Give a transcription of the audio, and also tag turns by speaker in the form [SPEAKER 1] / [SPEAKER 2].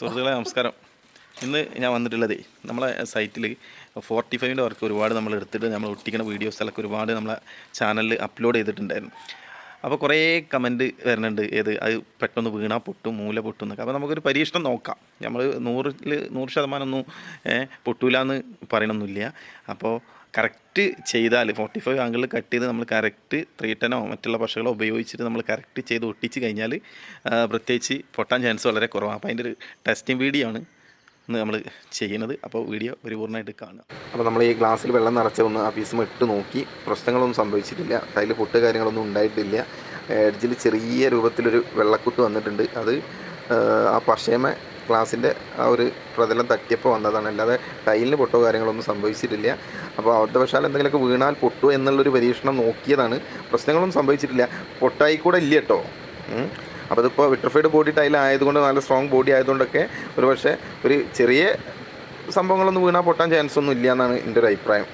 [SPEAKER 1] സുഹൃത്തുക്കളെ നമസ്കാരം. ഇന്ന് ഞാൻ വന്നിട്ടുള്ളത് നമ്മളെ സൈറ്റിൽ 45ൻ്റെ വർക്ക് ഒരുപാട് നമ്മൾ എടുത്തിട്ട് നമ്മൾ ഒട്ടിക്കുന്ന വീഡിയോസിലൊക്കെ ഒരുപാട് നമ്മളെ ചാനലിൽ അപ്ലോഡ് ചെയ്തിട്ടുണ്ടായിരുന്നു. അപ്പോൾ കുറേ കമൻറ്റ് വരുന്നുണ്ട്, അത് പെട്ടെന്ന് വീണാൽ പൊട്ടും, മൂല പൊട്ടും എന്നൊക്കെ. അപ്പോൾ നമുക്കൊരു പരീക്ഷണം നോക്കാം. നമ്മൾ 100% ഒന്നും പൊട്ടൂല എന്ന് പറയണമെന്നില്ല. അപ്പോൾ കറക്റ്റ് ചെയ്താൽ 45 ആംഗിളിൽ കട്ട് ചെയ്ത് നമ്മൾ കറക്റ്റ് 310 മറ്റുള്ള പശകളോ ഉപയോഗിച്ചിട്ട് നമ്മൾ കറക്റ്റ് ചെയ്ത് ഒട്ടിച്ച് കഴിഞ്ഞാൽ പ്രത്യേകിച്ച് പൊട്ടാൻ ചാൻസ് വളരെ കുറവാണ്. അപ്പോൾ അതിൻ്റെ ഒരു ടെസ്റ്റിംഗ് വീഡിയോ ആണ് ഇന്ന് നമ്മൾ ചെയ്യുന്നത്. അപ്പോൾ വീഡിയോ പരിപൂർണ്ണമായിട്ട് കാണുക.
[SPEAKER 2] അപ്പോൾ നമ്മൾ ഈ ഗ്ലാസ്സിൽ വെള്ളം നിറച്ചൊന്ന് ആ പീസും ഇട്ട് നോക്കി, പ്രശ്നങ്ങളൊന്നും സംഭവിച്ചിട്ടില്ല. അതിൽ പൊട്ട് കാര്യങ്ങളൊന്നും ഉണ്ടായിട്ടില്ല. എഡ്ജിൽ ചെറിയ രൂപത്തിലൊരു വെള്ളക്കുത്ത് വന്നിട്ടുണ്ട്. അത് ആ പശയമ ഗ്ലാസിൻ്റെ ആ ഒരു പ്രതലം തട്ടിയപ്പോൾ വന്നതാണ്, അല്ലാതെ ടൈലിന് പൊട്ടോ കാര്യങ്ങളൊന്നും സംഭവിച്ചിട്ടില്ല. അപ്പോൾ അബദ്ധവശാൽ എന്തെങ്കിലുമൊക്കെ വീണാൽ പൊട്ടുമോ എന്നുള്ളൊരു പരീക്ഷണം നോക്കിയതാണ്. പ്രശ്നങ്ങളൊന്നും സംഭവിച്ചിട്ടില്ല. പൊട്ടായിക്കൂടെ ഇല്ല കേട്ടോ. അപ്പോൾ ഇതിപ്പോൾ വിട്രിഫൈഡ് ബോഡി ടൈൽ ആയതുകൊണ്ട്, നല്ല സ്ട്രോങ് ബോഡി ആയതുകൊണ്ടൊക്കെ ഒരു പക്ഷേ ഒരു ചെറിയ സംഭവങ്ങളൊന്നും വീണാൽ പൊട്ടാൻ ചാൻസ് ഒന്നും ഇല്ല എന്നാണ് എൻ്റെ ഒരു അഭിപ്രായം.